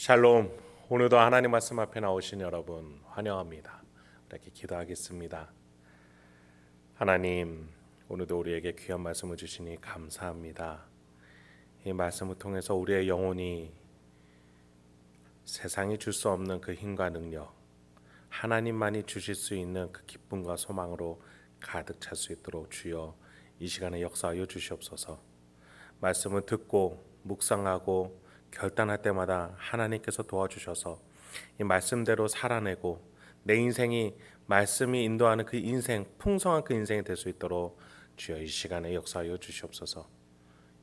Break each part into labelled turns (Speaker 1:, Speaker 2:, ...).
Speaker 1: 샬롬. 오늘도 하나님 말씀 앞에 나오신 여러분 환영합니다. 이렇게 기도하겠습니다. 하나님, 오늘도 우리에게 귀한 말씀을 주시니 감사합니다. 이 말씀을 통해서 우리의 영혼이 세상이 줄 수 없는 그 힘과 능력, 하나님만이 주실 수 있는 그 기쁨과 소망으로 가득 찰 수 있도록 주여 이 시간에 역사하여 주시옵소서. 말씀을 듣고 묵상하고 결단할 때마다 하나님께서 도와주셔서 이 말씀대로 살아내고 내 인생이 말씀이 인도하는 그 인생, 풍성한 그 인생이 될 수 있도록 주여 이 시간에 역사하여 주시옵소서.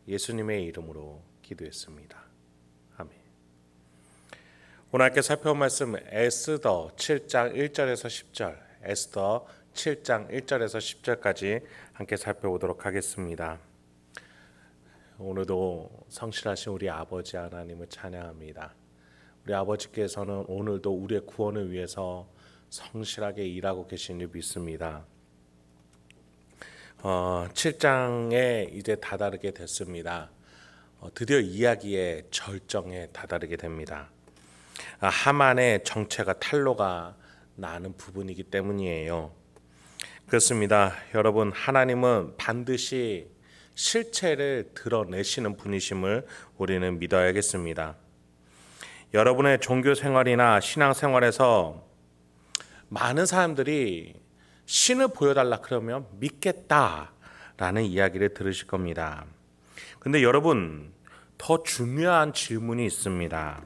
Speaker 1: 예수님의 이름으로 기도했습니다. 아멘. 오늘 함께 살펴볼 말씀 에스더 7장 1절에서 10절, 에스더 7장 1절에서 10절까지 함께 살펴보도록 하겠습니다. 오늘도 성실하신 우리 아버지 하나님을 찬양합니다. 우리 아버지께서는 오늘도 우리의 구원을 위해서 성실하게 일하고 계신 줄 믿습니다. 7장에 이제 다다르게 됐습니다. 드디어 이야기의 절정에 다다르게 됩니다. 하만의 정체가 탄로가 나는 부분이기 때문이에요. 그렇습니다. 여러분, 하나님은 반드시 실체를 드러내시는 분이심을 우리는 믿어야겠습니다. 여러분의 종교 생활이나 신앙 생활에서 많은 사람들이 신을 보여달라 그러면 믿겠다라는 이야기를 들으실 겁니다. 근데 여러분, 더 중요한 질문이 있습니다.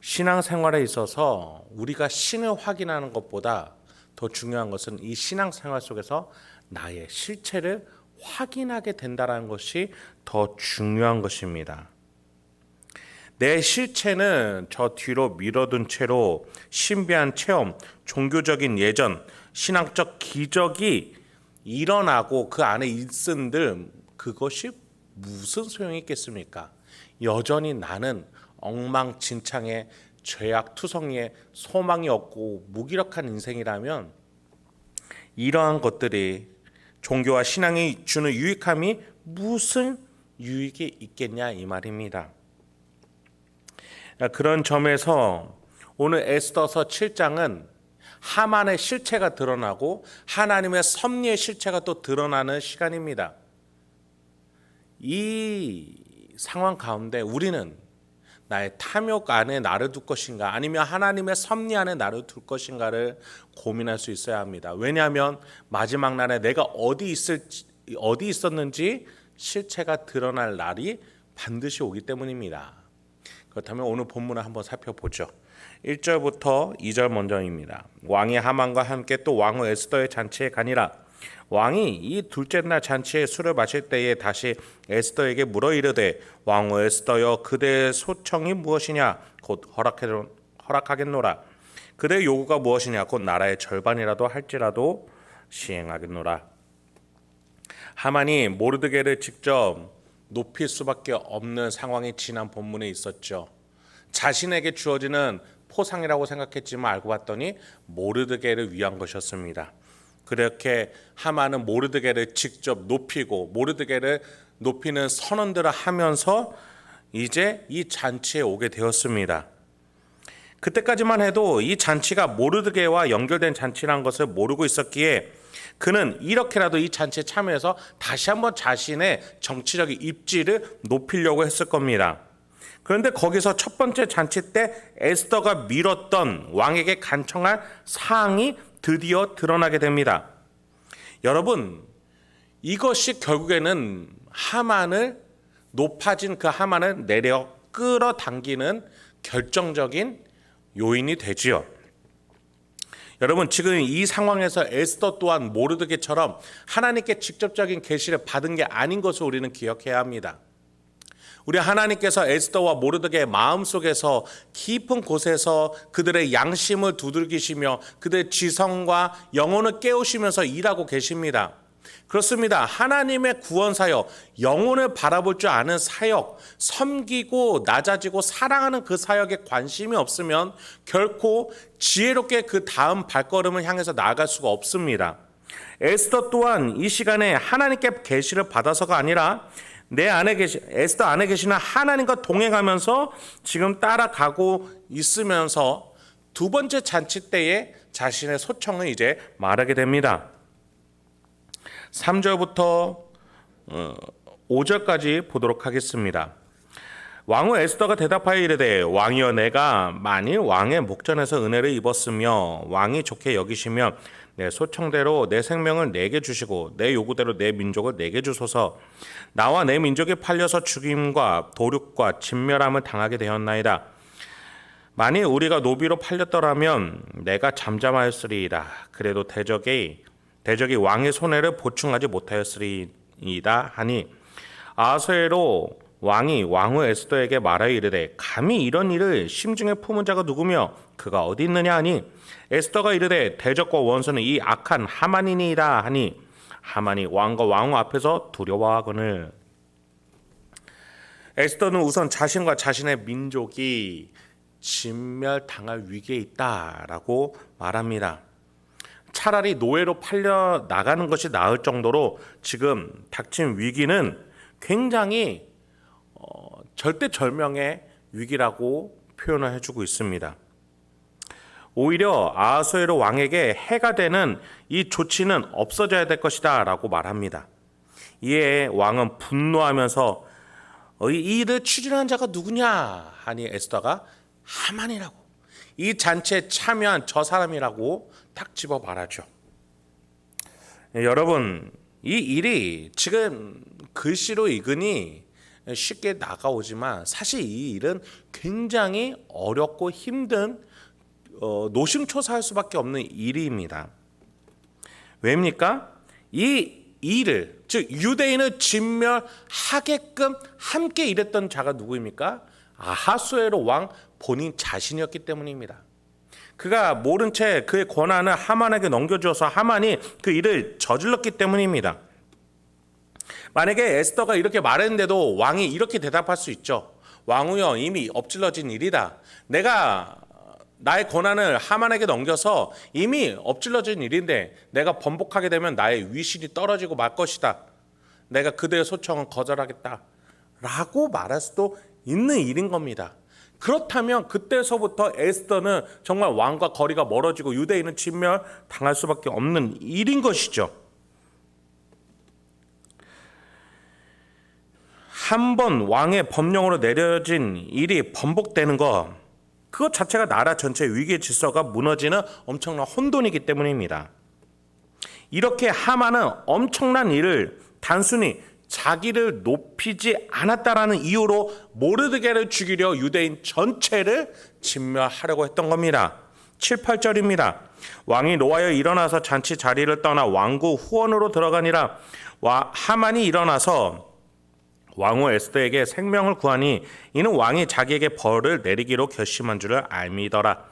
Speaker 1: 신앙 생활에 있어서 우리가 신을 확인하는 것보다 더 중요한 것은 이 신앙 생활 속에서 나의 실체를 확인하게 된다는 것이 더 중요한 것입니다. 내 실체는 저 뒤로 밀어둔 채로 신비한 체험, 종교적인 예전, 신앙적 기적이 일어나고 그 안에 있은들 그것이 무슨 소용이 있겠습니까? 여전히 나는 엉망진창의 죄악투성이의 소망이 없고 무기력한 인생이라면 이러한 것들이 종교와 신앙이 주는 유익함이 무슨 유익이 있겠냐 이 말입니다. 그런 점에서 오늘 에스더서 7장은 하만의 실체가 드러나고 하나님의 섭리의 실체가 또 드러나는 시간입니다. 이 상황 가운데 우리는 나의 탐욕 안에 나를 둘 것인가 아니면 하나님의 섭리 안에 나를 둘 것인가를 고민할 수 있어야 합니다. 왜냐하면 마지막 날에 내가 어디 있었는지 실체가 드러날 날이 반드시 오기 때문입니다. 그렇다면 오늘 본문을 한번 살펴보죠. 1절부터 2절 먼저입니다. 왕이 하만과 함께 또 왕후 에스더의 잔치에 가니라. 왕이 이 둘째 날 잔치에 술을 마실 때에 다시 에스더에게 물어 이르되 왕후 에스더여 그대의 소청이 무엇이냐 곧 허락하겠노라. 그대의 요구가 무엇이냐 곧 나라의 절반이라도 할지라도 시행하겠노라. 하만이 모르드게를 직접 높일 수밖에 없는 상황이 지난 본문에 있었죠. 자신에게 주어지는 포상이라고 생각했지만 알고 봤더니 모르드게를 위한 것이었습니다. 그렇게 하만은 모르드게를 직접 높이고 모르드게를 높이는 선언들을 하면서 이제 이 잔치에 오게 되었습니다. 그때까지만 해도 이 잔치가 모르드게와 연결된 잔치라는 것을 모르고 있었기에 그는 이렇게라도 이 잔치에 참여해서 다시 한번 자신의 정치적인 입지를 높이려고 했을 겁니다. 그런데 거기서 첫 번째 잔치 때 에스더가 미뤘던 왕에게 간청할 사항이 드디어 드러나게 됩니다. 여러분, 이것이 결국에는 하만을 높아진 그 하만을 내려 끌어당기는 결정적인 요인이 되지요. 여러분, 지금 이 상황에서 에스더 또한 모르드게처럼 하나님께 직접적인 계시를 받은 게 아닌 것을 우리는 기억해야 합니다. 우리 하나님께서 에스더와 모르드게의 마음속에서 깊은 곳에서 그들의 양심을 두들기시며 그들의 지성과 영혼을 깨우시면서 일하고 계십니다. 그렇습니다. 하나님의 구원 사역, 영혼을 바라볼 줄 아는 사역, 섬기고 낮아지고 사랑하는 그 사역에 관심이 없으면 결코 지혜롭게 그 다음 발걸음을 향해서 나아갈 수가 없습니다. 에스더 또한 이 시간에 하나님께 계시를 받아서가 아니라 에스더 안에 계시는 하나님과 동행하면서 지금 따라가고 있으면서 두 번째 잔치 때에 자신의 소청을 이제 말하게 됩니다. 3절부터 5절까지 보도록 하겠습니다. 왕후 에스더가 대답하여 이르되 왕이여 내가 만일 왕의 목전에서 은혜를 입었으며 왕이 좋게 여기시면 내 소청대로 내 생명을 내게 주시고 내 요구대로 내 민족을 내게 주소서. 나와 내 민족이 팔려서 죽임과 도륙과 진멸함을 당하게 되었나이다. 만일 우리가 노비로 팔렸더라면 내가 잠잠하였으리이다. 그래도 대적이 왕의 손해를 보충하지 못하였으리이다 하니 아하수에로 왕이 왕후 에스더에게 말하여 이르되 감히 이런 일을 심중에 품은 자가 누구며 그가 어디 있느냐 하니 에스더가 이르되 대적과 원수는 이 악한 하만이니이다 하니 하만이 왕과 왕후 앞에서 두려워하거늘. 에스더는 우선 자신과 자신의 민족이 진멸당할 위기에 있다라고 말합니다. 차라리 노예로 팔려 나가는 것이 나을 정도로 지금 닥친 위기는 굉장히 절대절명의 위기라고 표현을 해주고 있습니다. 오히려 아하수에로 왕에게 해가 되는 이 조치는 없어져야 될 것이다 라고 말합니다. 이에 왕은 분노하면서 이 일을 추진한 자가 누구냐 하니 에스더가 하만이라고, 이 잔치에 참여한 저 사람이라고 딱 집어 말하죠. 여러분, 이 일이 지금 글씨로 읽으니 쉽게 나가오지만 사실 이 일은 굉장히 어렵고 힘든 노심초사할 수밖에 없는 일입니다. 왜입니까? 이 일을, 즉 유대인을 진멸하게끔 함께 일했던 자가 누구입니까? 아하수에로 왕 본인 자신이었기 때문입니다. 그가 모른 채 그의 권한을 하만에게 넘겨주어서 하만이 그 일을 저질렀기 때문입니다. 만약에 에스더가 이렇게 말했는데도 왕이 이렇게 대답할 수 있죠. 왕후여, 이미 엎질러진 일이다. 내가 나의 권한을 하만에게 넘겨서 이미 엎질러진 일인데 내가 번복하게 되면 나의 위신이 떨어지고 말 것이다. 내가 그대의 소청은 거절하겠다 라고 말할 수도 있는 일인 겁니다. 그렇다면 그때서부터 에스더는 정말 왕과 거리가 멀어지고 유대인은 진멸당할 수밖에 없는 일인 것이죠. 한 번 왕의 법령으로 내려진 일이 번복되는 것, 그것 자체가 나라 전체의 위기의 질서가 무너지는 엄청난 혼돈이기 때문입니다. 이렇게 하만은 엄청난 일을 단순히 자기를 높이지 않았다라는 이유로 모르드게를 죽이려 유대인 전체를 진멸하려고 했던 겁니다. 7, 8절입니다. 왕이 노하여 일어나서 잔치 자리를 떠나 왕궁 후원으로 들어가니라. 하만이 일어나서 왕후 에스더에게 생명을 구하니 이는 왕이 자기에게 벌을 내리기로 결심한 줄을 알미더라.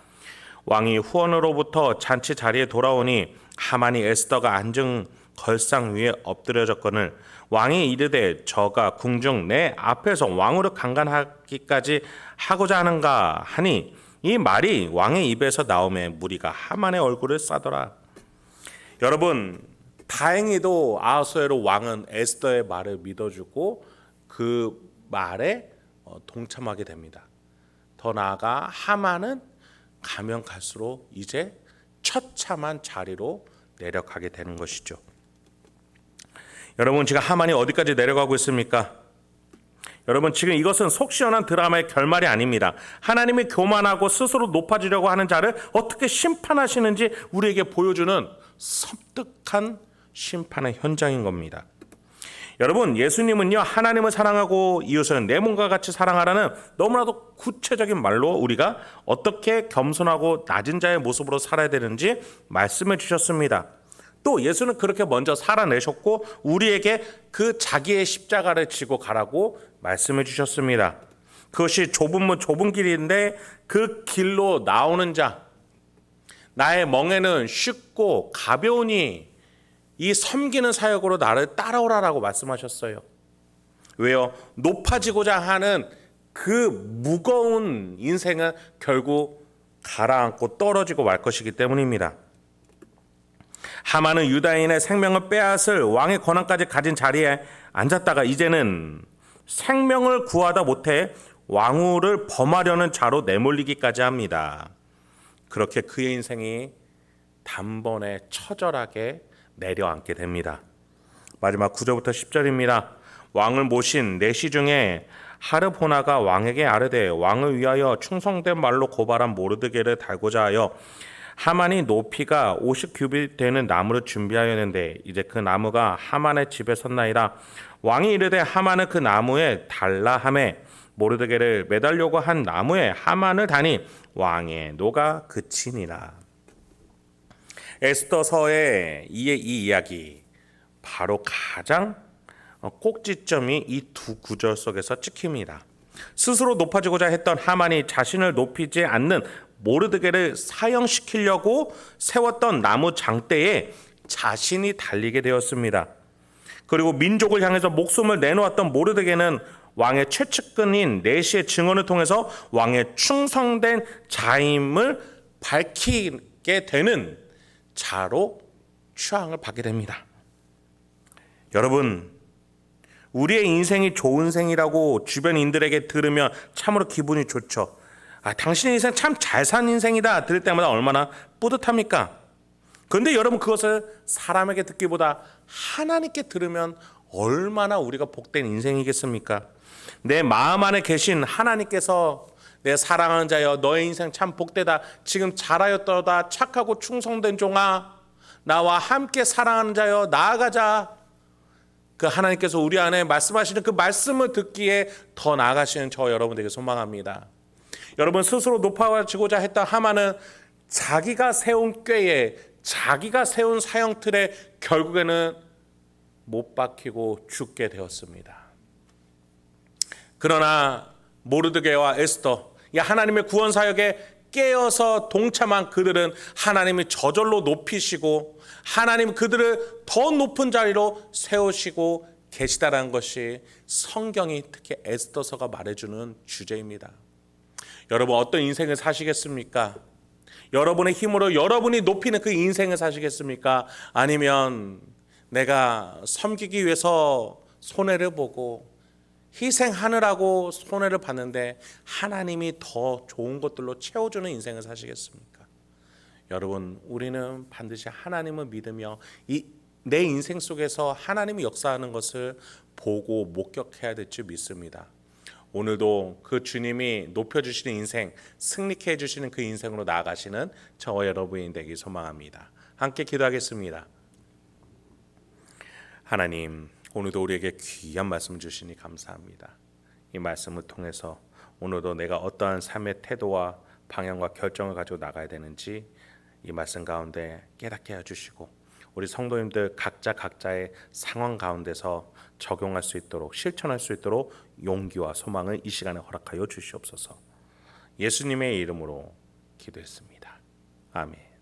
Speaker 1: 왕이 후원으로부터 잔치 자리에 돌아오니 하만이 에스더가 앉은 걸상 위에 엎드려졌거늘 왕이 이르되 저가 궁중 내 앞에서 왕으로 강간하기까지 하고자 하는가 하니 이 말이 왕의 입에서 나오매 무리가 하만의 얼굴을 싸더라. 여러분, 다행히도 아하수에로 왕은 에스더의 말을 믿어주고 그 말에 동참하게 됩니다. 더 나아가 하만은 가면 갈수록 이제 처참한 자리로 내려가게 되는 것이죠. 여러분, 지금 하만이 어디까지 내려가고 있습니까? 여러분, 지금 이것은 속 시원한 드라마의 결말이 아닙니다. 하나님이 교만하고 스스로 높아지려고 하는 자를 어떻게 심판하시는지 우리에게 보여주는 섬뜩한 심판의 현장인 겁니다. 여러분, 예수님은요, 하나님을 사랑하고 이웃을 내 몸과 같이 사랑하라는 너무나도 구체적인 말로 우리가 어떻게 겸손하고 낮은 자의 모습으로 살아야 되는지 말씀해 주셨습니다. 또 예수는 그렇게 먼저 살아내셨고 우리에게 그 자기의 십자가를 지고 가라고 말씀해 주셨습니다. 그것이 좁은 문 좁은 길인데 그 길로 나오는 자, 나의 멍에는 쉽고 가벼우니 이 섬기는 사역으로 나를 따라오라라고 말씀하셨어요. 왜요? 높아지고자 하는 그 무거운 인생은 결국 가라앉고 떨어지고 말 것이기 때문입니다. 하만은 유다인의 생명을 빼앗을 왕의 권한까지 가진 자리에 앉았다가 이제는 생명을 구하다 못해 왕후를 범하려는 자로 내몰리기까지 합니다. 그렇게 그의 인생이 단번에 처절하게 내려앉게 됩니다. 마지막 9절부터 10절입니다. 왕을 모신 내시 중에 하르보나가 왕에게 아뢰되 왕을 위하여 충성된 말로 고발한 모르드게를 달고자 하여 하만이 높이가 50규빗 되는 나무를 준비하였는데 이제 그 나무가 하만의 집에 섰나이다. 왕이 이르되 하만은 그 나무에 달라 하매 모르드게를 매달려고 한 나무에 하만을 다니 왕의 노가 그치니라. 에스더서의 이 이야기 바로 가장 꼭지점이 이 두 구절 속에서 찍힙니다. 스스로 높아지고자 했던 하만이 자신을 높이지 않는 모르드게를 사형시키려고 세웠던 나무 장대에 자신이 달리게 되었습니다. 그리고 민족을 향해서 목숨을 내놓았던 모르드게는 왕의 최측근인 내시의 증언을 통해서 왕의 충성된 자임을 밝히게 되는 자로 추앙을 받게 됩니다. 여러분, 우리의 인생이 좋은 생이라고 주변인들에게 들으면 참으로 기분이 좋죠. 당신의 인생 참 잘 산 인생이다 들을 때마다 얼마나 뿌듯합니까? 그런데 여러분, 그것을 사람에게 듣기보다 하나님께 들으면 얼마나 우리가 복된 인생이겠습니까? 내 마음 안에 계신 하나님께서 내 사랑하는 자여 너의 인생 참 복되다. 지금 잘하였도다. 착하고 충성된 종아, 나와 함께 사랑하는 자여 나아가자. 그 하나님께서 우리 안에 말씀하시는 그 말씀을 듣기에 더 나아가시는 저 여러분에게 소망합니다. 여러분, 스스로 높아지고자 했던 하만은 자기가 세운 꾀에, 자기가 세운 사형틀에 결국에는 못 박히고 죽게 되었습니다. 그러나 모르드게와 에스더, 이 하나님의 구원 사역에 깨어서 동참한 그들은 하나님이 저절로 높이시고 하나님 그들을 더 높은 자리로 세우시고 계시다라는 것이 성경이 특히 에스더서가 말해주는 주제입니다. 여러분, 어떤 인생을 사시겠습니까? 여러분의 힘으로 여러분이 높이는 그 인생을 사시겠습니까? 아니면 내가 섬기기 위해서 손해를 보고 희생하느라고 손해를 봤는데 하나님이 더 좋은 것들로 채워주는 인생을 사시겠습니까? 여러분, 우리는 반드시 하나님을 믿으며 내 인생 속에서 하나님이 역사하는 것을 보고 목격해야 될 줄 믿습니다. 오늘도 그 주님이 높여주시는 인생, 승리케 해주시는 그 인생으로 나아가시는 저와 여러분이 되길 소망합니다. 함께 기도하겠습니다. 하나님, 오늘도 우리에게 귀한 말씀 주시니 감사합니다. 이 말씀을 통해서 오늘도 내가 어떠한 삶의 태도와 방향과 결정을 가지고 나가야 되는지 이 말씀 가운데 깨닫게 해주시고 우리 성도님들 각자의 상황 가운데서 적용할 수 있도록, 실천할 수 있도록 용기와 소망을 이 시간에 허락하여 주시옵소서. 예수님의 이름으로 기도했습니다. 아멘.